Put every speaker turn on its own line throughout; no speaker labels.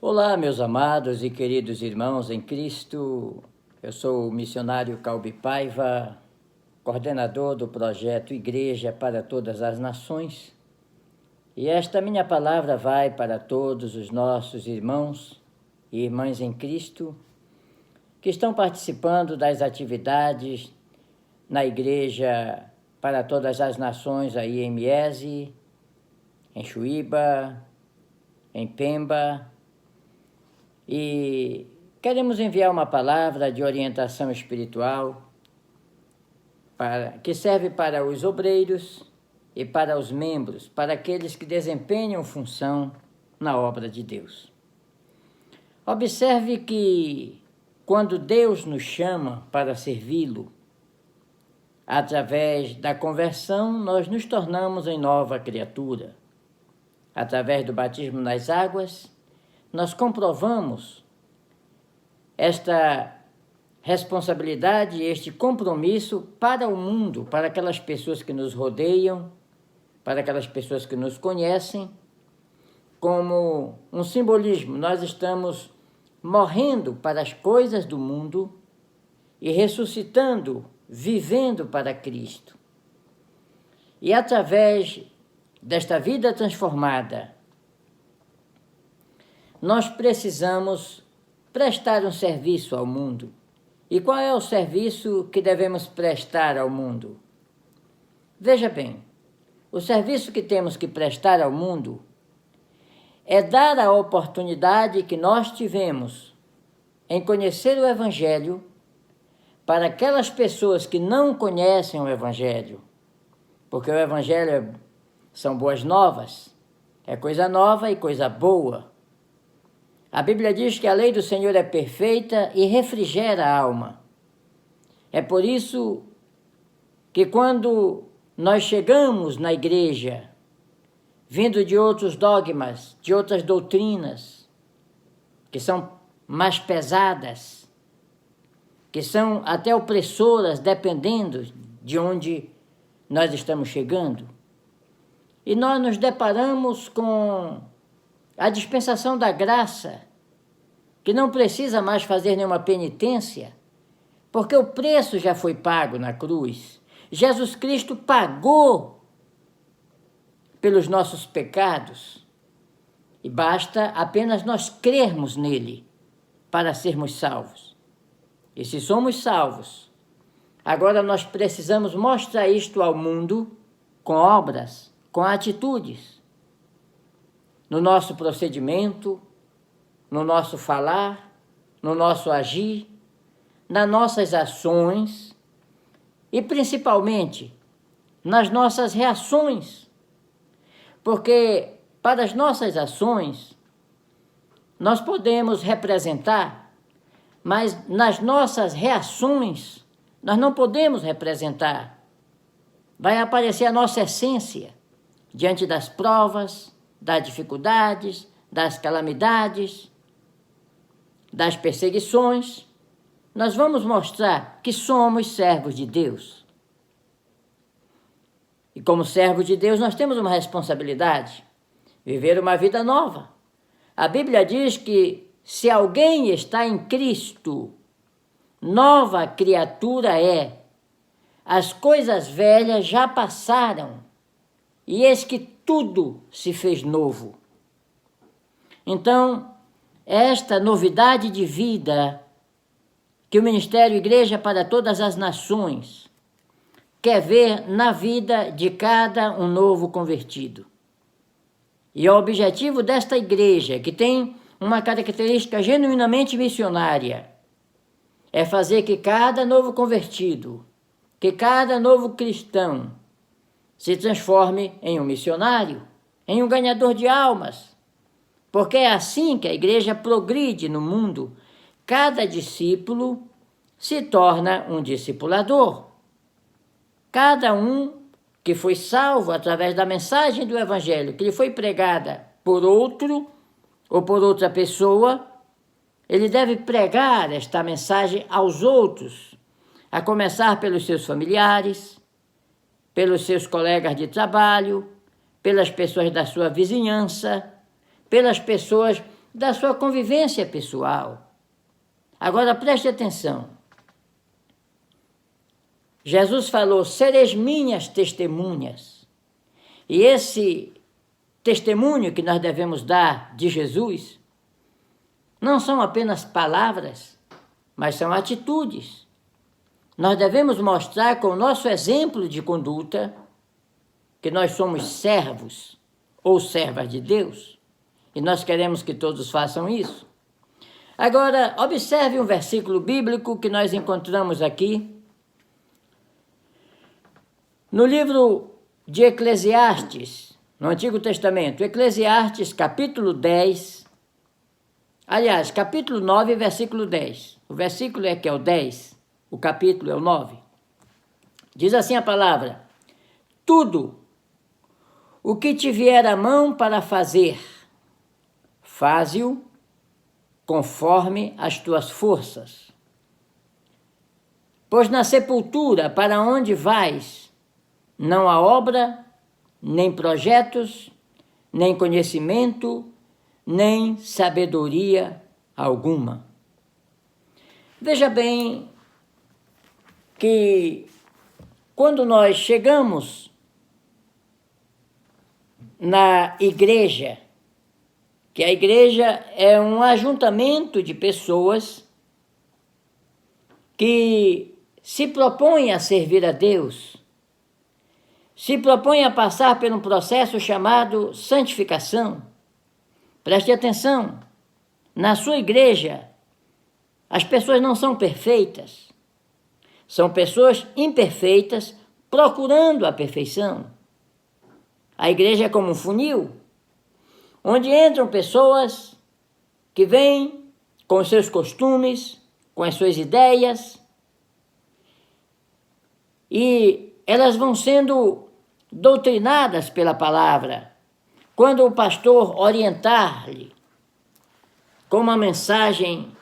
Olá, meus amados e queridos irmãos em Cristo. Eu sou o missionário Calbi Paiva, coordenador do projeto Igreja para Todas as Nações. E esta minha palavra vai para todos os nossos irmãos e irmãs em Cristo que estão participando das atividades na Igreja para Todas as Nações aí em Miese, em Chuíba, em Pemba. E queremos enviar uma palavra de orientação espiritual que serve para os obreiros e para os membros, para aqueles que desempenham função na obra de Deus. Observe que quando Deus nos chama para servi-lo, através da conversão, nós nos tornamos em nova criatura. Através do batismo nas águas, nós comprovamos esta responsabilidade, este compromisso para o mundo, para aquelas pessoas que nos rodeiam, para aquelas pessoas que nos conhecem, como um simbolismo. Nós estamos morrendo para as coisas do mundo e ressuscitando, vivendo para Cristo. E através desta vida transformada, nós precisamos prestar um serviço ao mundo. E qual é o serviço que devemos prestar ao mundo? Veja bem, o serviço que temos que prestar ao mundo é dar a oportunidade que nós tivemos em conhecer o Evangelho para aquelas pessoas que não conhecem o Evangelho, porque o Evangelho são boas novas, é coisa nova e coisa boa. A Bíblia diz que a lei do Senhor é perfeita e refrigera a alma. É por isso que quando nós chegamos na igreja, vindo de outros dogmas, de outras doutrinas, que são mais pesadas, que são até opressoras, dependendo de onde nós estamos chegando, e nós nos deparamos com a dispensação da graça, que não precisa mais fazer nenhuma penitência, porque o preço já foi pago na cruz. Jesus Cristo pagou pelos nossos pecados e basta apenas nós crermos nele para sermos salvos. E se somos salvos, agora nós precisamos mostrar isto ao mundo com obras, com atitudes, no nosso procedimento, no nosso falar, no nosso agir, nas nossas ações e principalmente nas nossas reações. Porque para as nossas ações nós podemos representar, mas nas nossas reações nós não podemos representar. Vai aparecer a nossa essência diante das provas, das dificuldades, das calamidades, das perseguições. Nós vamos mostrar que somos servos de Deus. E como servos de Deus, nós temos uma responsabilidade: viver uma vida nova. A Bíblia diz que se alguém está em Cristo, nova criatura é. As coisas velhas já passaram, e eis que tudo se fez novo. Então, esta novidade de vida que o Ministério Igreja para Todas as Nações quer ver na vida de cada um novo convertido. E o objetivo desta igreja, que tem uma característica genuinamente missionária, é fazer que cada novo convertido, que cada novo cristão se transforme em um missionário, em um ganhador de almas, porque é assim que a igreja progride no mundo. Cada discípulo se torna um discipulador. Cada um que foi salvo através da mensagem do Evangelho, que lhe foi pregada por outro ou por outra pessoa, ele deve pregar esta mensagem aos outros, a começar pelos seus familiares, pelos seus colegas de trabalho, pelas pessoas da sua vizinhança, pelas pessoas da sua convivência pessoal. Agora preste atenção. Jesus falou: sereis minhas testemunhas. E esse testemunho que nós devemos dar de Jesus não são apenas palavras, mas são atitudes. Nós devemos mostrar com o nosso exemplo de conduta que nós somos servos ou servas de Deus, e nós queremos que todos façam isso. Agora, observe um versículo bíblico que nós encontramos aqui, no livro de Eclesiastes, no Antigo Testamento, Eclesiastes capítulo 10, aliás, capítulo 9, versículo 10. O versículo é que é o 10, o capítulo é o 9. Diz assim a palavra: tudo o que te vier à mão para fazer, faze-o conforme as tuas forças. Pois na sepultura para onde vais, não há obra, nem projetos, nem conhecimento, nem sabedoria alguma. Veja bem que quando nós chegamos na igreja, que a igreja é um ajuntamento de pessoas que se propõem a servir a Deus, se propõem a passar por um processo chamado santificação. Preste atenção, na sua igreja, as pessoas não são perfeitas, são pessoas imperfeitas procurando a perfeição. A igreja é como um funil, onde entram pessoas que vêm com os seus costumes, com as suas ideias, e elas vão sendo doutrinadas pela palavra. Quando o pastor orientar-lhe com uma mensagem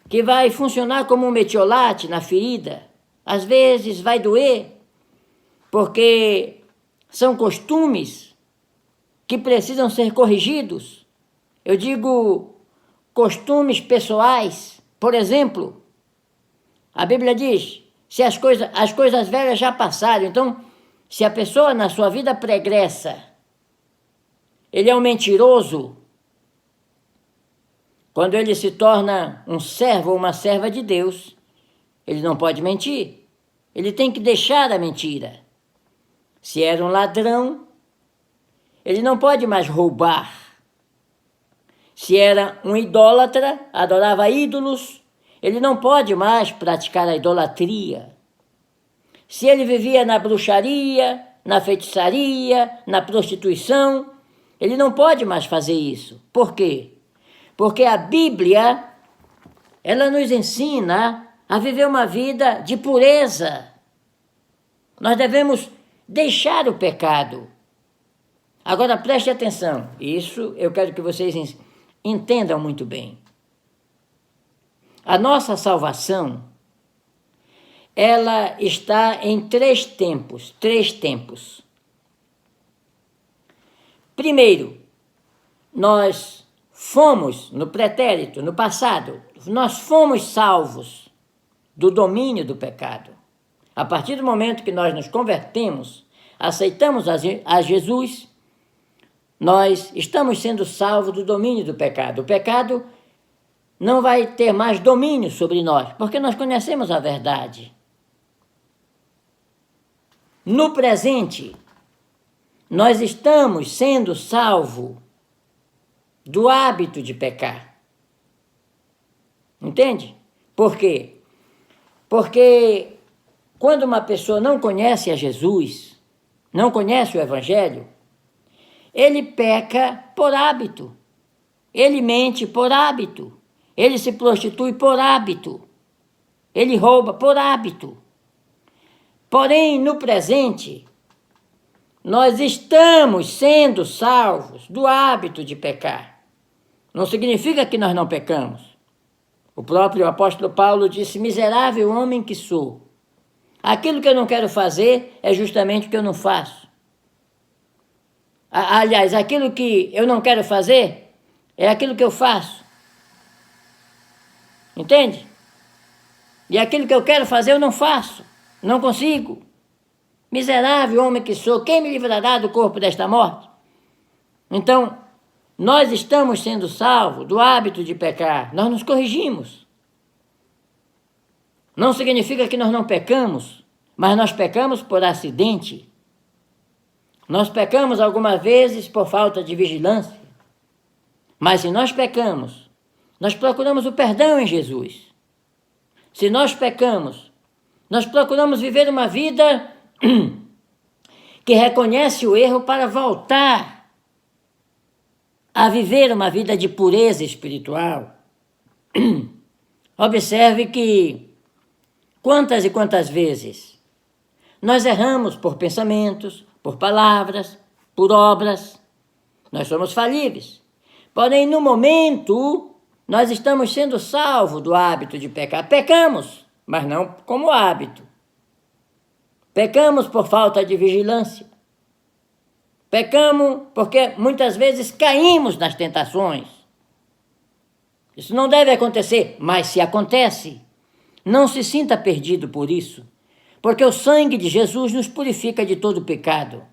que vai funcionar como um metiolate na ferida, às vezes vai doer, porque são costumes que precisam ser corrigidos. Eu digo costumes pessoais. Por exemplo, a Bíblia diz: se as coisas velhas já passaram, então, se a pessoa na sua vida pregressa, ele é um mentiroso, quando ele se torna um servo ou uma serva de Deus, ele não pode mentir. Ele tem que deixar a mentira. Se era um ladrão, ele não pode mais roubar. Se era um idólatra, adorava ídolos, ele não pode mais praticar a idolatria. Se ele vivia na bruxaria, na feitiçaria, na prostituição, ele não pode mais fazer isso. Por quê? Porque a Bíblia, ela nos ensina a viver uma vida de pureza. Nós devemos deixar o pecado. Agora preste atenção, isso eu quero que vocês entendam muito bem. A nossa salvação, ela está em três tempos. Primeiro, nós fomos, no pretérito, no passado, nós fomos salvos do domínio do pecado. A partir do momento que nós nos convertemos, aceitamos a Jesus, nós estamos sendo salvos do domínio do pecado. O pecado não vai ter mais domínio sobre nós, porque nós conhecemos a verdade. No presente, nós estamos sendo salvos do hábito de pecar. Entende? Por quê? Porque quando uma pessoa não conhece a Jesus, não conhece o Evangelho, ele peca por hábito, ele mente por hábito, ele se prostitui por hábito, ele rouba por hábito. Porém, no presente, nós estamos sendo salvos do hábito de pecar. Não significa que nós não pecamos. O próprio apóstolo Paulo disse: miserável homem que sou. Aquilo que eu não quero fazer é justamente o que eu não faço. Aliás, aquilo que eu não quero fazer é aquilo que eu faço. Entende? E aquilo que eu quero fazer eu não faço, não consigo. Miserável homem que sou, quem me livrará do corpo desta morte? Então, nós estamos sendo salvos do hábito de pecar, nós nos corrigimos. Não significa que nós não pecamos, mas nós pecamos por acidente. Nós pecamos algumas vezes por falta de vigilância. Mas se nós pecamos, nós procuramos o perdão em Jesus. Se nós pecamos, nós procuramos viver uma vida que reconhece o erro para voltar a viver uma vida de pureza espiritual. Observe que quantas e quantas vezes nós erramos por pensamentos, por palavras, por obras. Nós somos falíveis. Porém, no momento, nós estamos sendo salvos do hábito de pecar. Pecamos, mas não como hábito. Pecamos por falta de vigilância. Pecamos porque muitas vezes caímos nas tentações. Isso não deve acontecer, mas se acontece, não se sinta perdido por isso, porque o sangue de Jesus nos purifica de todo pecado.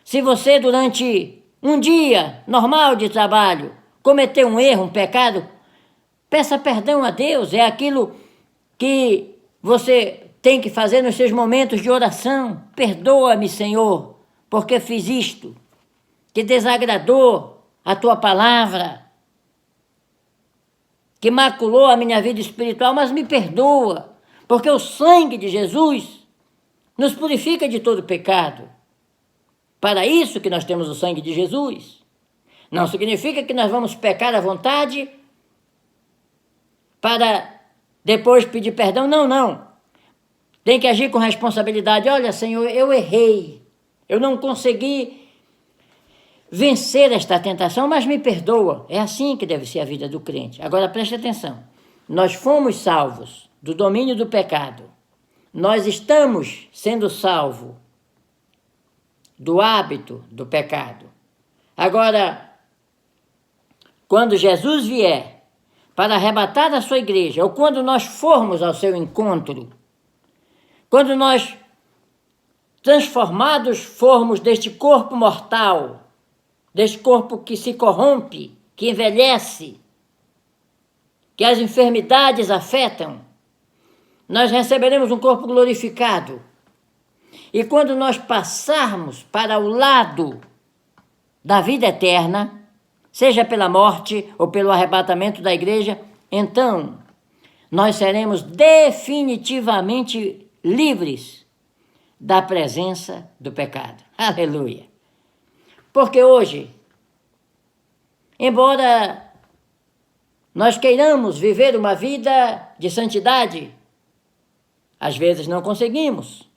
Se você, durante um dia normal de trabalho, cometeu um erro, um pecado, peça perdão a Deus. É aquilo que você tem que fazer nos seus momentos de oração. Perdoa-me, Senhor, porque fiz isto, que desagradou a tua palavra, que maculou a minha vida espiritual, mas me perdoa, porque o sangue de Jesus nos purifica de todo pecado. Para isso que nós temos o sangue de Jesus. Não significa que nós vamos pecar à vontade para depois pedir perdão. Não, não. Tem que agir com responsabilidade. Olha, Senhor, eu errei. Eu não consegui vencer esta tentação, mas me perdoa. É assim que deve ser a vida do crente. Agora preste atenção. Nós fomos salvos do domínio do pecado. Nós estamos sendo salvos do hábito do pecado. Agora, quando Jesus vier para arrebatar a sua igreja, ou quando nós formos ao seu encontro, quando nós transformados formos deste corpo mortal, deste corpo que se corrompe, que envelhece, que as enfermidades afetam, nós receberemos um corpo glorificado. E quando nós passarmos para o lado da vida eterna, seja pela morte ou pelo arrebatamento da igreja, então nós seremos definitivamente livres da presença do pecado. Aleluia! Porque hoje, embora nós queiramos viver uma vida de santidade, às vezes não conseguimos.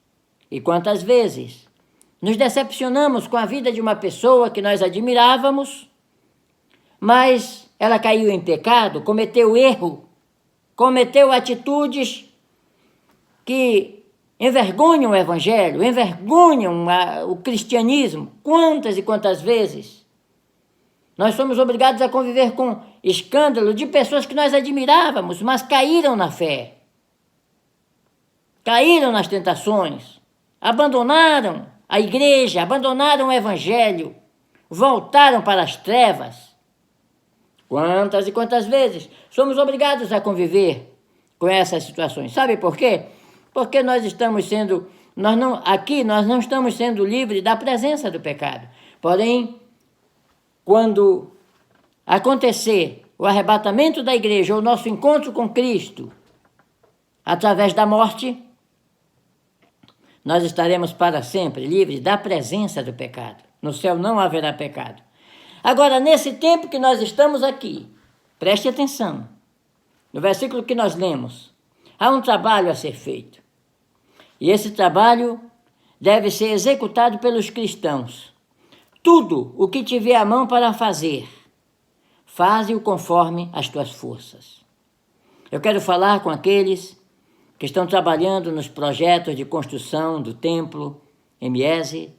E quantas vezes nos decepcionamos com a vida de uma pessoa que nós admirávamos, mas ela caiu em pecado, cometeu erro, cometeu atitudes que envergonham o Evangelho, envergonham o cristianismo. Quantas e quantas vezes nós somos obrigados a conviver com escândalo de pessoas que nós admirávamos, mas caíram na fé, caíram nas tentações, abandonaram a igreja, abandonaram o Evangelho, voltaram para as trevas. Quantas e quantas vezes somos obrigados a conviver com essas situações? Sabe por quê? Porque nós não estamos sendo livres da presença do pecado. Porém, quando acontecer o arrebatamento da igreja, o nosso encontro com Cristo, através da morte, nós estaremos para sempre livres da presença do pecado. No céu não haverá pecado. Agora, nesse tempo que nós estamos aqui, preste atenção. No versículo que nós lemos, há um trabalho a ser feito. E esse trabalho deve ser executado pelos cristãos. Tudo o que tiver a mão para fazer, faze-o conforme as tuas forças. Eu quero falar com aqueles que estão trabalhando nos projetos de construção do templo MS.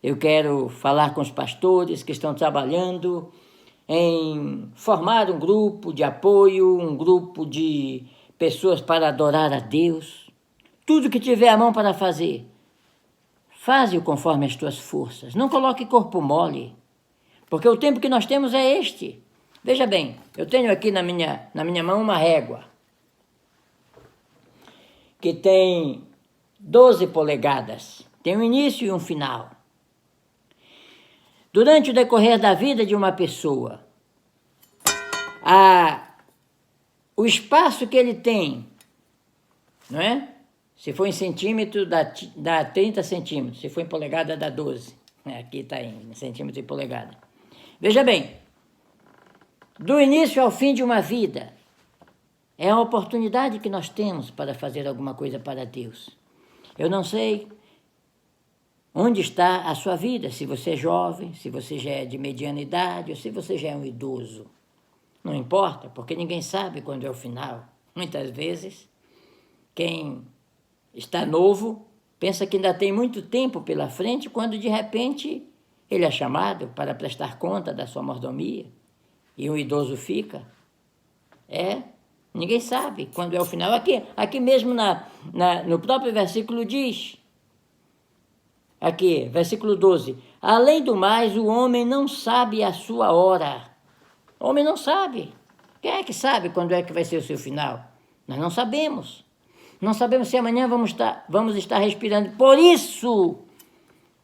Eu quero falar com os pastores que estão trabalhando em formar um grupo de apoio, um grupo de pessoas para adorar a Deus. Tudo que tiver a mão para fazer, faze-o conforme as tuas forças. Não coloque corpo mole, porque o tempo que nós temos é este. Veja bem, eu tenho aqui na minha mão uma régua, que tem 12 polegadas, tem um início e um final. Durante o decorrer da vida de uma pessoa, o espaço que ele tem, não é? Se for em centímetro, dá 30 centímetros. Se for em polegada, dá 12. Aqui está em centímetro e polegada. Veja bem, do início ao fim de uma vida, é a oportunidade que nós temos para fazer alguma coisa para Deus. Eu não sei onde está a sua vida, se você é jovem, se você já é de mediana idade ou se você já é um idoso. Não importa, porque ninguém sabe quando é o final. Muitas vezes, quem está novo pensa que ainda tem muito tempo pela frente, quando de repente ele é chamado para prestar conta da sua mordomia e um idoso fica. Ninguém sabe quando é o final. Aqui mesmo no próprio versículo diz, aqui, versículo 12, além do mais, o homem não sabe a sua hora. O homem não sabe. Quem é que sabe quando é que vai ser o seu final? Nós não sabemos. Não sabemos se amanhã vamos estar respirando. Por isso,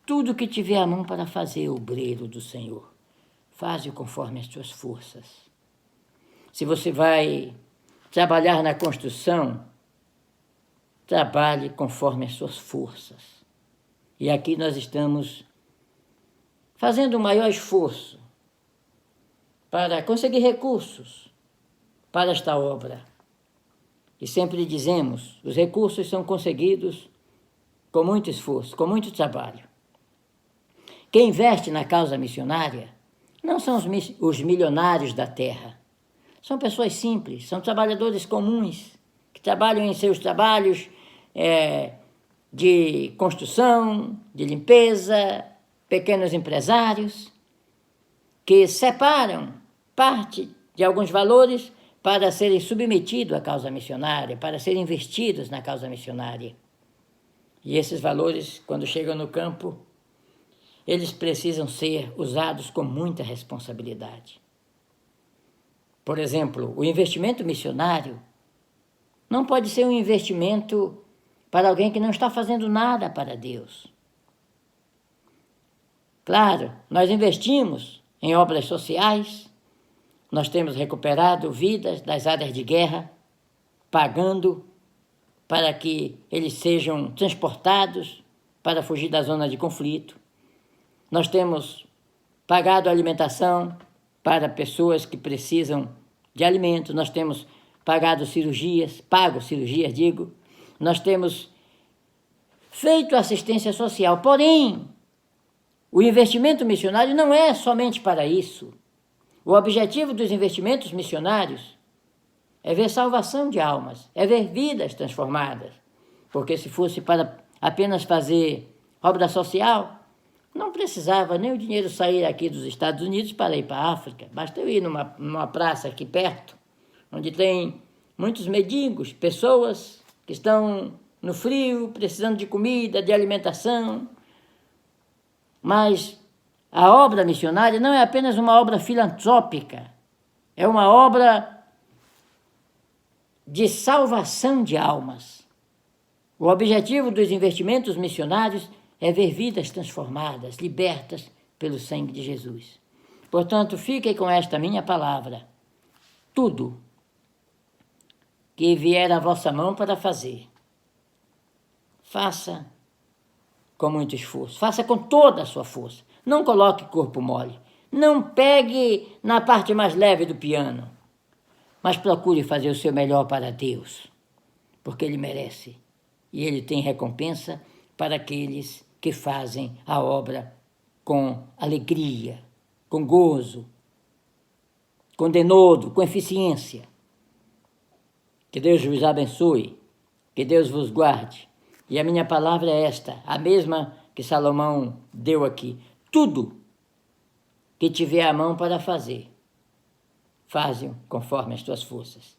tudo que tiver a mão para fazer, obreiro do Senhor, faze-o conforme as tuas forças. Se você vai trabalhar na construção, trabalhe conforme as suas forças. E aqui nós estamos fazendo o maior esforço para conseguir recursos para esta obra. E sempre dizemos, os recursos são conseguidos com muito esforço, com muito trabalho. Quem investe na causa missionária não são os milionários da terra. São pessoas simples, são trabalhadores comuns, que trabalham em seus trabalhos de construção, de limpeza, pequenos empresários, que separam parte de alguns valores para serem submetidos à causa missionária, para serem investidos na causa missionária. E esses valores, quando chegam no campo, eles precisam ser usados com muita responsabilidade. Por exemplo, o investimento missionário não pode ser um investimento para alguém que não está fazendo nada para Deus. Claro, nós investimos em obras sociais, nós temos recuperado vidas das áreas de guerra, pagando para que eles sejam transportados para fugir da zona de conflito. Nós temos pagado alimentação para pessoas que precisam de alimento, nós temos pago cirurgias, nós temos feito assistência social. Porém, o investimento missionário não é somente para isso. O objetivo dos investimentos missionários é ver salvação de almas, é ver vidas transformadas. Porque se fosse para apenas fazer obra social, não precisava nem o dinheiro sair aqui dos Estados Unidos para ir para a África. Basta eu ir numa praça aqui perto, onde tem muitos mendigos, pessoas que estão no frio, precisando de comida, de alimentação. Mas a obra missionária não é apenas uma obra filantrópica, é uma obra de salvação de almas. O objetivo dos investimentos missionários é ver vidas transformadas, libertas pelo sangue de Jesus. Portanto, fiquem com esta minha palavra. Tudo que vier à vossa mão para fazer, faça com muito esforço, faça com toda a sua força. Não coloque corpo mole, não pegue na parte mais leve do piano, mas procure fazer o seu melhor para Deus, porque Ele merece e Ele tem recompensa para aqueles que fazem a obra com alegria, com gozo, com denodo, com eficiência. Que Deus vos abençoe, que Deus vos guarde. E a minha palavra é esta, a mesma que Salomão deu aqui. Tudo que tiver a mão para fazer, faze-o conforme as tuas forças.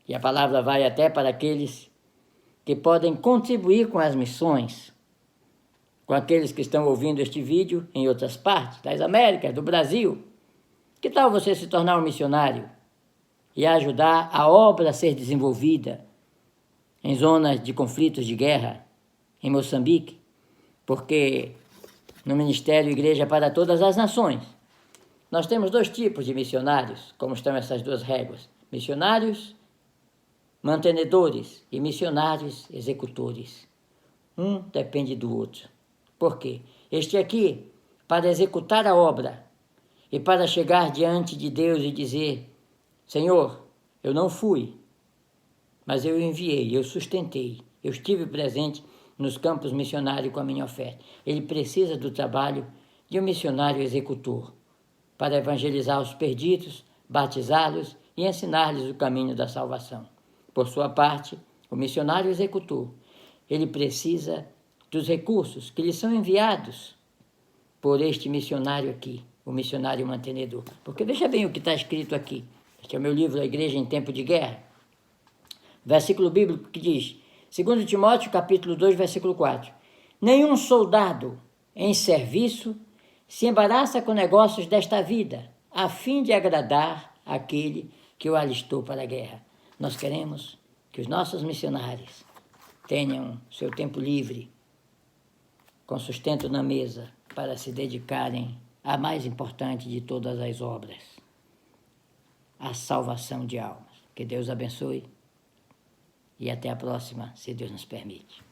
E a palavra vai até para aqueles que podem contribuir com as missões, com aqueles que estão ouvindo este vídeo em outras partes, das Américas, do Brasil. Que tal você se tornar um missionário e ajudar a obra a ser desenvolvida em zonas de conflitos de guerra, em Moçambique? Porque no Ministério Igreja para Todas as Nações, nós temos 2 tipos de missionários, como estão essas 2 réguas: missionários mantenedores e missionários executores. Um depende do outro. Por quê? Este aqui, para executar a obra e para chegar diante de Deus e dizer: Senhor, eu não fui, mas eu enviei, eu sustentei, eu estive presente nos campos missionários com a minha oferta. Ele precisa do trabalho de um missionário executor para evangelizar os perdidos, batizá-los e ensinar-lhes o caminho da salvação. Por sua parte, o missionário executor, ele precisa dos recursos que lhe são enviados por este missionário aqui, o missionário mantenedor. Porque veja bem o que está escrito aqui. Este é o meu livro, A Igreja em Tempo de Guerra. Versículo bíblico que diz, 2 Timóteo, capítulo 2, versículo 4. Nenhum soldado em serviço se embaraça com negócios desta vida, a fim de agradar aquele que o alistou para a guerra. Nós queremos que os nossos missionários tenham seu tempo livre, com sustento na mesa, para se dedicarem à mais importante de todas as obras, a salvação de almas. Que Deus abençoe e até a próxima, se Deus nos permite.